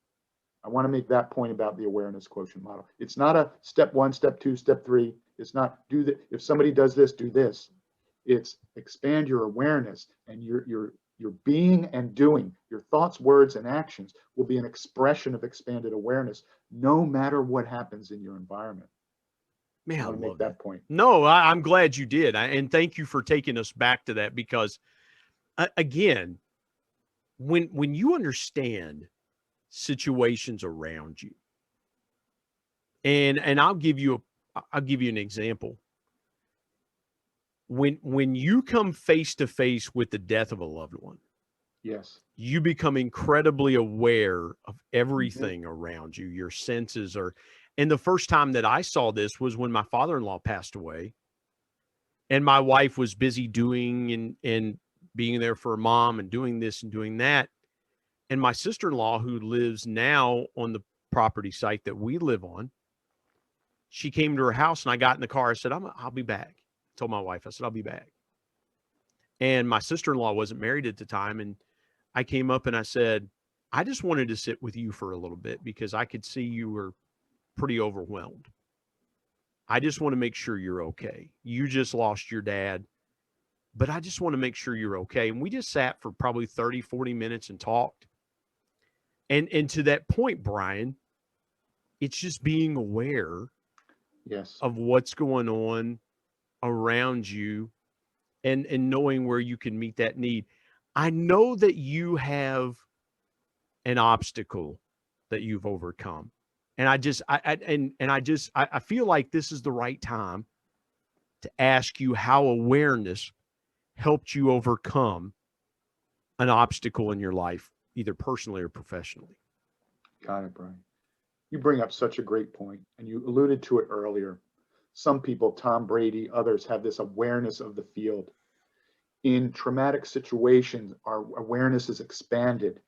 I want to make that point about the awareness quotient model. It's not a step 1, step 2, step 3. It's not do that. If somebody does this, do this. It's expand your awareness, and your being and doing, your thoughts, words, and actions will be an expression of expanded awareness, no matter what happens in your environment. Man, I want to make that point. No, I'm glad you did. And thank you for taking us back to that, because again, when you understand situations around you, and I'll give you an example. When you come face to face with the death of a loved one, yes, you become incredibly aware of everything around you. Your senses are, and the first time that I saw this was when my father-in-law passed away, and my wife was busy doing and being there for her mom and doing this and doing that. And my sister-in-law, who lives now on the property site that we live on, she came to her house, and I got in the car. I said, I'll be back. I told my wife, I said, I'll be back. And my sister-in-law wasn't married at the time. And I came up and I said, I just wanted to sit with you for a little bit because I could see you were pretty overwhelmed. I just want to make sure you're okay. You just lost your dad, but I just want to make sure you're okay. And we just sat for probably 30, 40 minutes and talked. And to that point, Brian, it's just being aware of what's going on around you and knowing where you can meet that need. I know that you have an obstacle that you've overcome. And I feel like this is the right time to ask you how awareness helped you overcome an obstacle in your life, either personally or professionally. Got it, Brian. You bring up such a great point, and you alluded to it earlier. Some people, Tom Brady, others, have this awareness of the field. In traumatic situations, our awareness is expanded.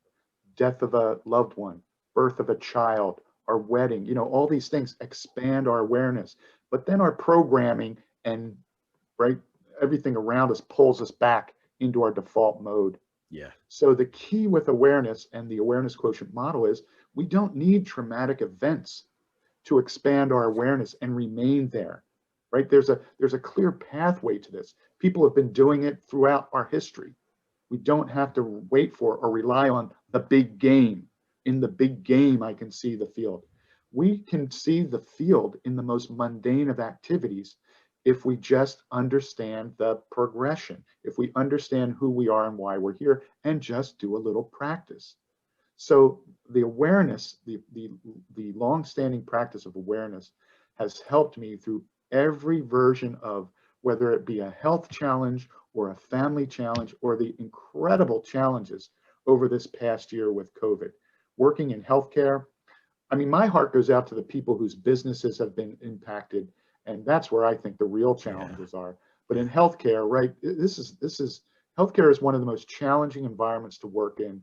Death of a loved one, birth of a child, our wedding, all these things expand our awareness. But then our programming and everything around us pulls us back into our default mode. Yeah. So the key with awareness and the awareness quotient model is we don't need traumatic events to expand our awareness and remain there, right? There's a clear pathway to this. People have been doing it throughout our history. We don't have to wait for or rely on the big game. In the big game, I can see the field. We can see the field in the most mundane of activities if we just understand the progression, if we understand who we are and why we're here, and just do a little practice. So the awareness, the long-standing practice of awareness has helped me through every version of, whether it be a health challenge or a family challenge or the incredible challenges over this past year with COVID. Working in healthcare, I mean, my heart goes out to the people whose businesses have been impacted, and that's where I think the real challenges are. But in healthcare, right, healthcare is one of the most challenging environments to work in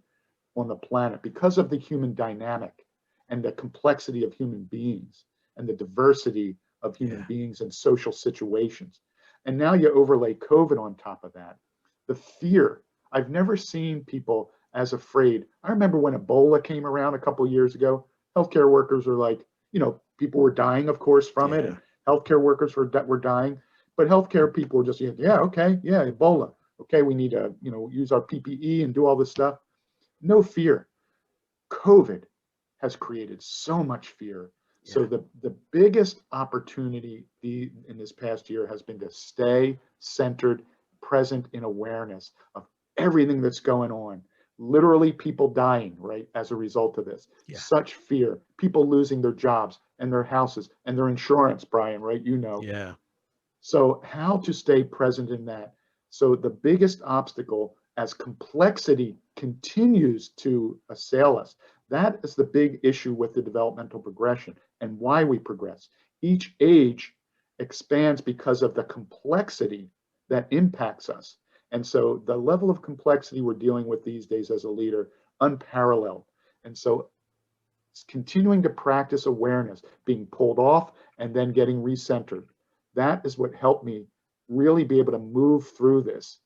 on the planet because of the human dynamic and the complexity of human beings and the diversity of human beings and social situations. And now you overlay COVID on top of that. The fear. I've never seen people as afraid. I remember when Ebola came around a couple of years ago, healthcare workers were like, people were dying, of course, from it, and healthcare workers were dying. But healthcare people were just, Ebola. Okay, we need to, use our PPE and do all this stuff. No fear. COVID has created so much fear. Yeah. So the biggest opportunity in this past year has been to stay centered, present in awareness of everything that's going on. Literally people dying, right, as a result of this. Yeah. Such fear, people losing their jobs and their houses and their insurance, Brian, right? Yeah. So how to stay present in that? So the biggest obstacle as complexity continues to assail us, that is the big issue with the developmental progression and why we progress. Each age expands because of the complexity that impacts us. And so the level of complexity we're dealing with these days as a leader, unparalleled. And so it's continuing to practice awareness, being pulled off and then getting recentered. That is what helped me really be able to move through this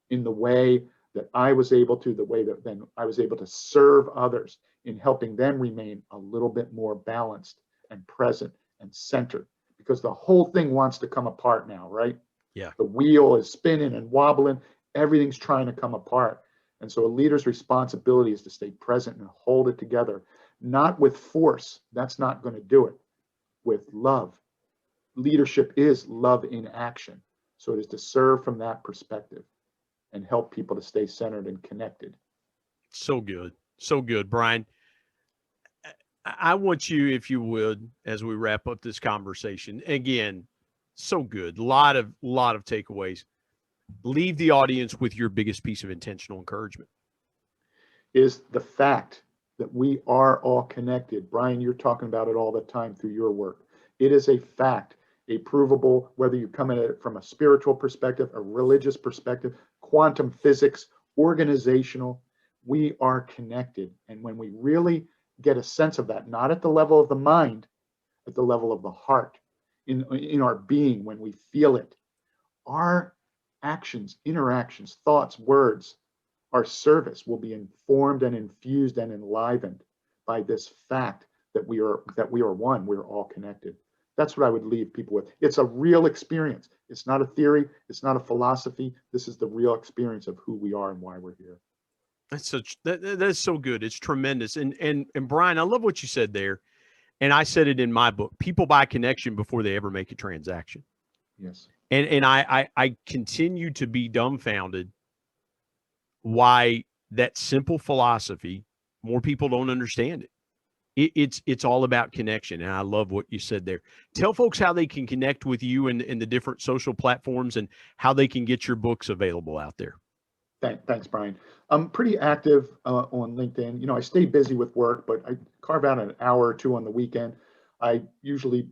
in the way that I was able to, the way that then I was able to serve others in helping them remain a little bit more balanced and present and centered, because the whole thing wants to come apart now, right? Yeah. The wheel is spinning and wobbling. Everything's trying to come apart. And so a leader's responsibility is to stay present and hold it together, not with force. That's not going to do it. With love. Leadership is love in action. So it is to serve from that perspective and help people to stay centered and connected. So good. So good, Brian. I want you, if you would, as we wrap up this conversation, again, so good. A lot of takeaways. Leave the audience with your biggest piece of intentional encouragement. Is the fact that we are all connected. Brian, you're talking about it all the time through your work. It is a fact, a provable, whether you come at it from a spiritual perspective, a religious perspective, quantum physics, organizational, we are connected. And when we really get a sense of that, not at the level of the mind, at the level of the heart, in our being, when we feel it, our actions, interactions, thoughts, words, our service will be informed and infused and enlivened by this fact that we are one, we're all connected. That's what I would leave people with. It's a real experience. It's not a theory. It's not a philosophy. This is the real experience of who we are and why we're here. That's so good. It's tremendous. And Brian, I love what you said there. And I said it in my book. People buy connection before they ever make a transaction. Yes. And I continue to be dumbfounded why that simple philosophy, more people don't understand it. It's all about connection. And I love what you said there. Tell folks how they can connect with you and the different social platforms and how they can get your books available out there. Thanks, Brian. I'm pretty active on LinkedIn. I stay busy with work, but I carve out an hour or two on the weekend. I usually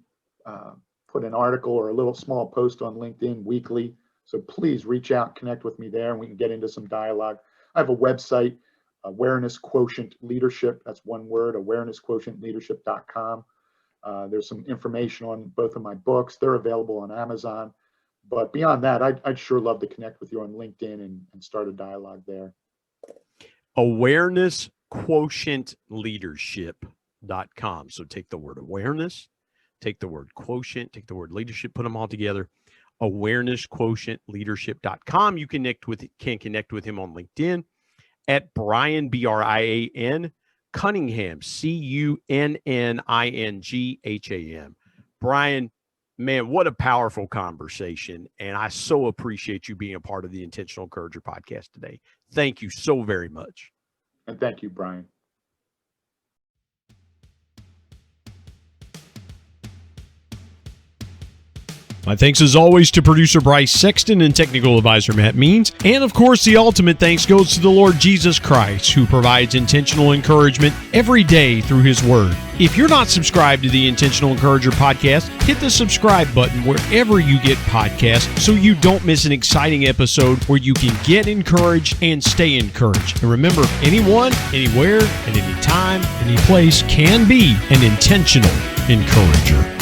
put an article or a little small post on LinkedIn weekly. So please reach out, connect with me there, and we can get into some dialogue. I have a website, Awareness Quotient Leadership. That's one word, awarenessquotientleadership.com. There's some information on both of my books. They're available on Amazon. But beyond that, I'd sure love to connect with you on LinkedIn and start a dialogue there. Awarenessquotientleadership.com. So take the word awareness, take the word quotient, take the word leadership, put them all together. Awarenessquotientleadership.com. You can connect with him on LinkedIn at Brian, Brian Cunningham, Cunningham. Brian, man, what a powerful conversation. And I so appreciate you being a part of the Intentional Encourager podcast today. Thank you so very much. And thank you, Brian. My thanks as always to producer Bryce Sexton and technical advisor Matt Means. And of course, the ultimate thanks goes to the Lord Jesus Christ, who provides intentional encouragement every day through his word. If you're not subscribed to the Intentional Encourager podcast, hit the subscribe button wherever you get podcasts so you don't miss an exciting episode where you can get encouraged and stay encouraged. And remember, anyone, anywhere, at any time, any place can be an intentional encourager.